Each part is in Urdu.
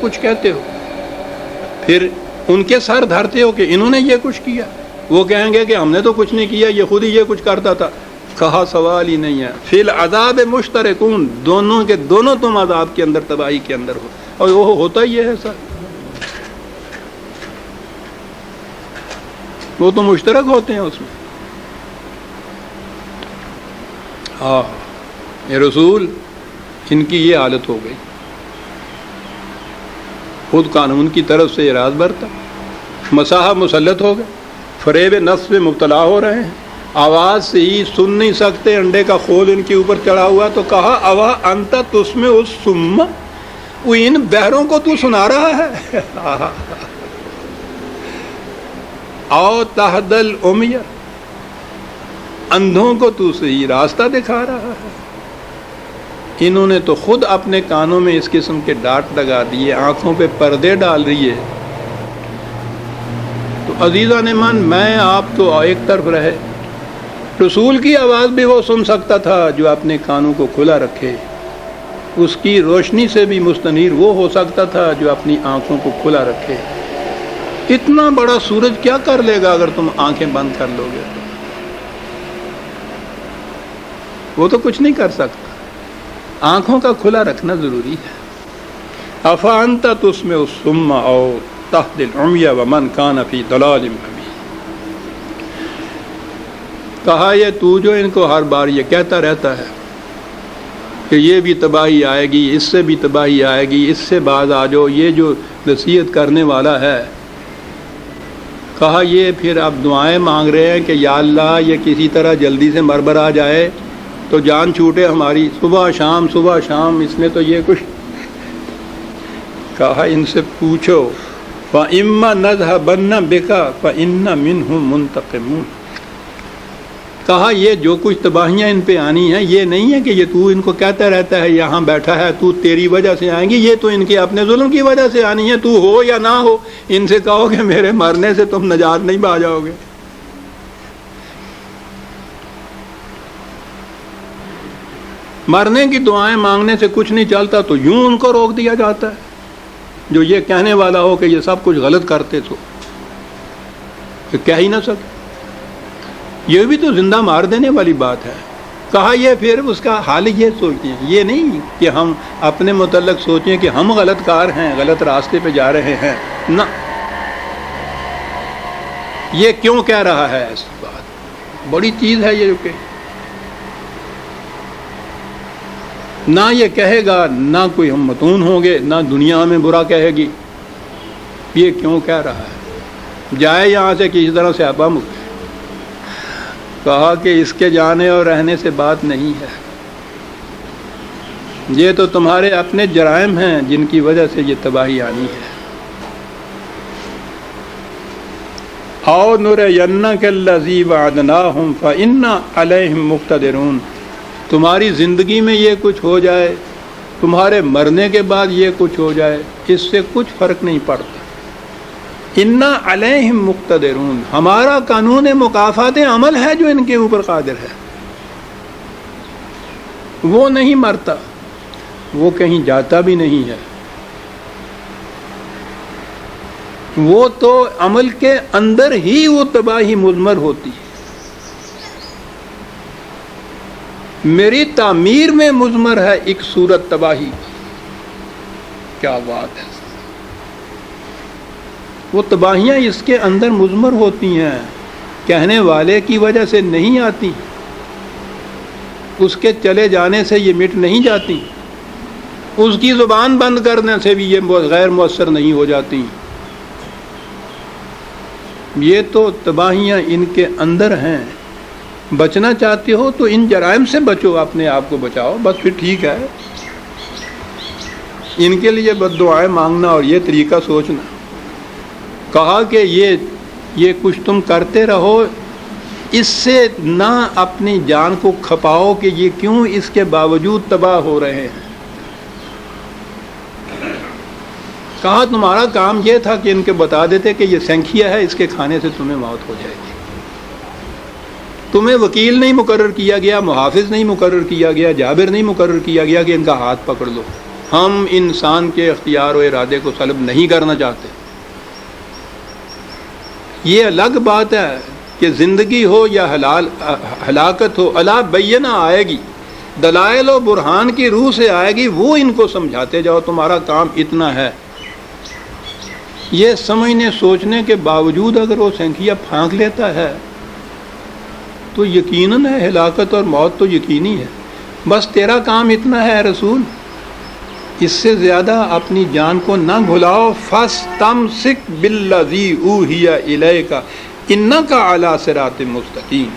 کچھ کہتے ہو، پھر ان کے سر دھرتے ہو کہ انہوں نے یہ کچھ کیا، وہ کہیں گے کہ ہم نے تو کچھ نہیں کیا، یہ خود ہی یہ کچھ کرتا تھا۔ کہا سوال ہی نہیں ہے، فی العذاب مشترکون، دونوں کے دونوں تم عذاب کے اندر، تباہی کے اندر ہو، اور وہ ہوتا ہی ہے سر، وہ تو مشترک ہوتے ہیں اس میں۔ ہاں یہ رسول، ان کی یہ حالت ہو گئی، خود قانون کی طرف سے اعراض برتا، مساحہ مسلط ہو گئے، فریب نفس میں مبتلا ہو رہے ہیں، آواز سے ہی سن نہیں سکتے، انڈے کا خول ان کے اوپر چڑھا ہوا، تو کہا اوا انت تسمع الصم، وہ ان بہروں کو تو سنا رہا ہے، او تہدی العمی، اندھوں کو تو صحیح راستہ دکھا رہا ہے۔ انہوں نے تو خود اپنے کانوں میں اس قسم کے ڈانٹ لگا دیے، آنکھوں پہ پردے ڈال دیے۔ تو عزیزان من، میں آپ تو ایک طرف رہے، رسول کی آواز بھی وہ سن سکتا تھا جو اپنے کانوں کو کھلا رکھے، اس کی روشنی سے بھی مستنیر وہ ہو سکتا تھا جو اپنی آنکھوں کو کھلا رکھے۔ اتنا بڑا سورج کیا کر لے گا اگر تم آنکھیں بند کر لو گے تو؟ وہ تو کچھ نہیں کر سکتا، آنکھوں کا کھلا رکھنا ضروری ہے۔ افانت تسمع الصم او تهدی العمی ومن کان فی ضلال مبین، کہا یہ تو جو ان کو ہر بار یہ کہتا رہتا ہے کہ یہ بھی تباہی آئے گی، اس سے بھی تباہی آئے گی، اس سے باز آ جاؤ، یہ جو نصیحت کرنے والا ہے، کہا یہ پھر اب دعائیں مانگ رہے ہیں کہ یا اللہ یہ کسی طرح جلدی سے مربر آ جائے تو جان چھوٹے ہماری، صبح شام صبح شام اس نے تو یہ کچھ کہا۔ ان سے پوچھو فَإِمَّا نَذْهَبَنَّ بِكَ فَإِنَّ مِنْهُمْ مُنْتَقِمُونَ، کہا یہ جو کچھ تباہیاں ان پہ آنی ہیں، یہ نہیں ہے کہ یہ تو ان کو کہتا رہتا ہے یہاں بیٹھا ہے تو تیری وجہ سے آئیں گی، یہ تو ان کے اپنے ظلم کی وجہ سے آنی ہے، تو ہو یا نہ ہو، ان سے کہو کہ میرے مرنے سے تم نجات نہیں پا جاؤ گے۔ مرنے کی دعائیں مانگنے سے کچھ نہیں چلتا تو یوں ان کو روک دیا جاتا ہے، جو یہ کہنے والا ہو کہ یہ سب کچھ غلط کرتے تو کہ کہہ ہی نہ سکے، یہ بھی تو زندہ مار دینے والی بات ہے۔ کہا یہ پھر اس کا حال یہ سوچتے ہیں، یہ نہیں کہ ہم اپنے متعلق سوچیں کہ ہم غلط کار ہیں، غلط راستے پہ جا رہے ہیں، نہ، یہ کیوں کہہ رہا ہے ایسی بات، بڑی چیز ہے یہ، کہ نہ یہ کہے گا، نہ کوئی ہم متون ہوں گے، نہ دنیا میں برا کہے گی، یہ کیوں کہہ رہا ہے، جائے یہاں سے کسی طرح سے آبا مکے۔ کہا کہ اس کے جانے اور رہنے سے بات نہیں ہے، یہ تو تمہارے اپنے جرائم ہیں جن کی وجہ سے یہ تباہی آنی ہے۔ او نرینک الذی وعدناہم فإنا علیہم مقتدرون، تمہاری زندگی میں یہ کچھ ہو جائے، تمہارے مرنے کے بعد یہ کچھ ہو جائے، اس سے کچھ فرق نہیں پڑتا۔ انا علیہم مقتدرون، ہمارا قانون مکافات عمل ہے جو ان کے اوپر قادر ہے، وہ نہیں مرتا، وہ کہیں جاتا بھی نہیں ہے، وہ تو عمل کے اندر ہی وہ تباہی مضمر ہوتی ہے، میری تعمیر میں مضمر ہے ایک صورت تباہی، کیا بات ہے، وہ تباہیاں اس کے اندر مضمر ہوتی ہیں، کہنے والے کی وجہ سے نہیں آتی، اس کے چلے جانے سے یہ مٹ نہیں جاتی، اس کی زبان بند کرنے سے بھی یہ غیر مؤثر نہیں ہو جاتی، یہ تو تباہیاں ان کے اندر ہیں۔ بچنا چاہتے ہو تو ان جرائم سے بچو، اپنے آپ کو بچاؤ، بس پھر ٹھیک ہے۔ ان کے لیے بد دعائیں مانگنا اور یہ طریقہ سوچنا، کہا کہ یہ کچھ تم کرتے رہو، اس سے نہ اپنی جان کو کھپاؤ کہ یہ کیوں اس کے باوجود تباہ ہو رہے ہیں۔ کہا تمہارا کام یہ تھا کہ ان کے بتا دیتے کہ یہ سنکھیا ہے، اس کے کھانے سے تمہیں موت ہو جائے گی، تمہیں وکیل نہیں مقرر کیا گیا، محافظ نہیں مقرر کیا گیا، جابر نہیں مقرر کیا گیا کہ ان کا ہاتھ پکڑ لو، ہم انسان کے اختیار و ارادے کو سلب نہیں کرنا چاہتے. یہ الگ بات ہے کہ زندگی ہو یا ہلاکت ہو، الا بینہ آئے گی، دلائل و برہان کی روح سے آئے گی، وہ ان کو سمجھاتے جاؤ تمہارا کام اتنا ہے. یہ سمجھنے سوچنے کے باوجود اگر وہ سینکھیا پھانک لیتا ہے تو یقیناً ہے ہلاکت اور موت تو یقینی ہے. بس تیرا کام اتنا ہے رسول، اس سے زیادہ اپنی جان کو نہ بھلاؤ. فاستمسک بالذی اوحی الیک انک علی صراط مستقیم.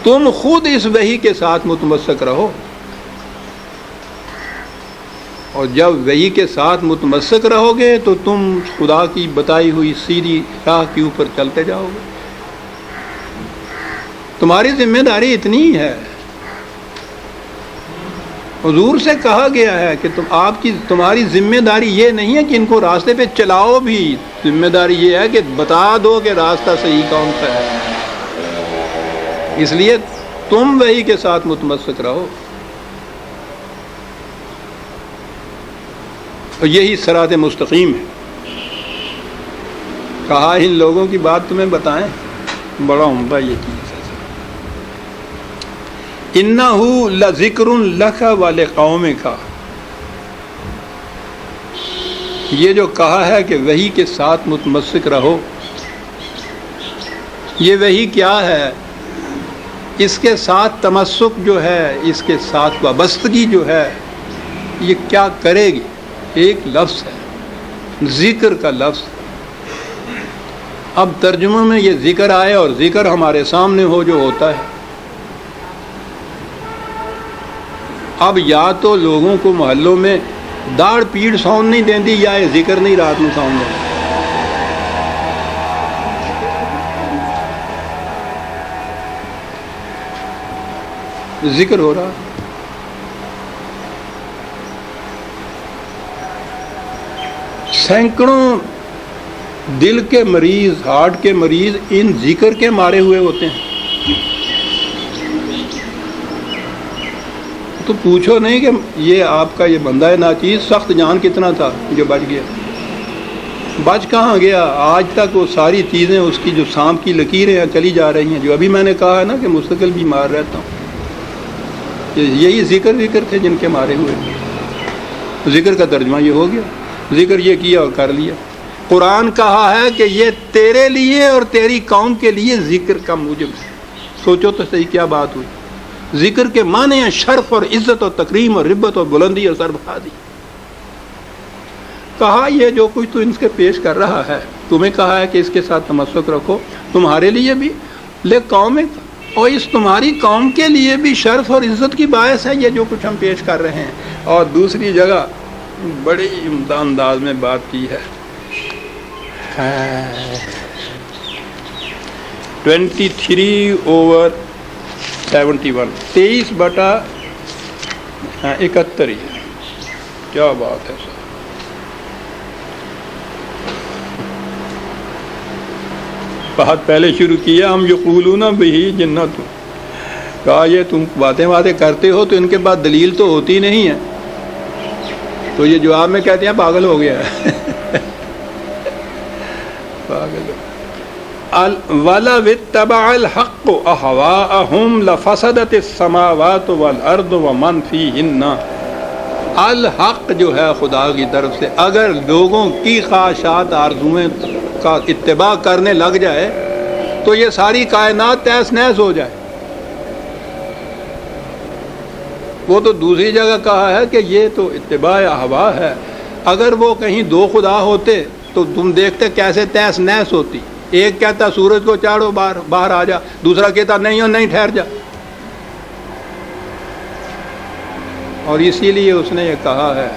تم خود اس وحی کے ساتھ متمسک رہو، اور جب وحی کے ساتھ متمسک رہو گے تو تم خدا کی بتائی ہوئی سیدھی راہ کے اوپر چلتے جاؤ گے. تمہاری ذمہ داری اتنی ہی ہے. حضور سے کہا گیا ہے کہ تمہاری ذمہ داری یہ نہیں ہے کہ ان کو راستے پہ چلاؤ بھی، ذمہ داری یہ ہے کہ بتا دو کہ راستہ صحیح کون سا ہے. اس لیے تم وحی کے ساتھ متمسک رہو، اور یہی صراط مستقیم ہے. کہا ان لوگوں کی بات تمہیں بتائیں، بڑا عمدہ یہ چیز ہے. اِنَّهُ لَذِكْرٌ لَكَ وَلِقَوْمِكَ. یہ جو کہا ہے کہ وحی کے ساتھ متمسک رہو، یہ وحی کیا ہے؟ اس کے ساتھ تمسک جو ہے، اس کے ساتھ وابستگی جو ہے، یہ کیا کرے گی؟ ایک لفظ ہے، ذکر کا لفظ. اب ترجمہ میں یہ ذکر آئے اور ذکر ہمارے سامنے ہو جو ہوتا ہے. اب یا تو لوگوں کو محلوں میں داڑھ پیڑ سون نہیں دیندی، یا یہ ذکر نہیں رات میں سون دیندی. ذکر ہو رہا. سینکڑوں دل کے مریض، ہارٹ کے مریض ان ذکر کے مارے ہوئے ہوتے ہیں. تو پوچھو نہیں کہ یہ آپ کا یہ بندہ ناچیز سخت جان کتنا تھا جو بچ گیا. بچ کہاں گیا؟ آج تک وہ ساری چیزیں اس کی جو سانپ کی لکیریں چلی جا رہی ہیں. جو ابھی میں نے کہا ہے نا کہ مستقل بیمار رہتا ہوں، یہی ذکر تھے جن کے مارے ہوئے. ذکر کا ترجمہ یہ ہو گیا، ذکر یہ کیا اور کر لیا. قرآن کہا ہے کہ یہ تیرے لیے اور تیری قوم کے لیے ذکر کا موجب ہے. سوچو تو صحیح کیا بات ہوئی. ذکر کے معنی ہیں شرف اور عزت اور تکریم اور ربت اور بلندی اور سربلندی. کہا یہ جو کچھ تو ان کے پیش کر رہا ہے، تمہیں کہا ہے کہ اس کے ساتھ تمسک رکھو، تمہارے لیے بھی لے قوم، اور اس تمہاری قوم کے لیے بھی شرف اور عزت کی باعث ہے یہ جو کچھ ہم پیش کر رہے ہیں. اور دوسری جگہ بڑے عمدہ انداز میں بات کی ہے. 23/71 23/71 ہی ہے. کیا بات ہے سر. بات پہلے شروع کیا ہم یقولون بہ جنۃ. کہا یہ تم باتیں کرتے ہو تو ان کے پاس دلیل تو ہوتی نہیں ہے، تو یہ جواب میں کہتے ہیں پاگل ہو گیا ہے. پاگل. وَلَوِ اتَّبَعَ الْحَقُّ أَهْوَاءَهُمْ لَفَسَدَتِ السَّمَاوَاتُ وَالْأَرْضُ وَمَنْ فِيهِنَّ. الحق جو ہے خدا کی طرف سے، اگر لوگوں کی خواہشات آرزوئیں کا اتباع کرنے لگ جائے تو یہ ساری کائنات تہس نہس ہو جائے. وہ تو دوسری جگہ کہا ہے کہ یہ تو اتباع ہوا ہے. اگر وہ کہیں دو خدا ہوتے تو تم دیکھتے کیسے تہس نہس ہوتی. ایک کہتا سورج کو چاڑو باہر آ جا، دوسرا کہتا نہیں اور نہیں ٹھہر جا. اور اسی لیے اس نے یہ کہا ہے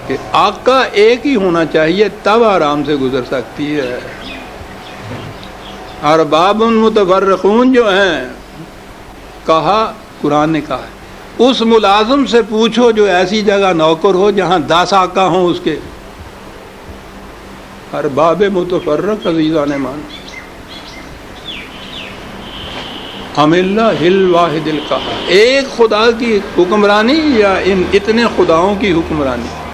کہ آقا ایک ہی ہونا چاہیے تب آرام سے گزر سکتی ہے. ارباب متفرقون جو ہیں، کہا قرآن نے کہا ہے اس ملازم سے پوچھو جو ایسی جگہ نوکر ہو جہاں 10 آقا ہوں اس کے. ارباب متفرق عزیزان مان. ام اللہ الواحد القہار، ایک خدا کی حکمرانی یا ان اتنے خداؤں کی حکمرانی؟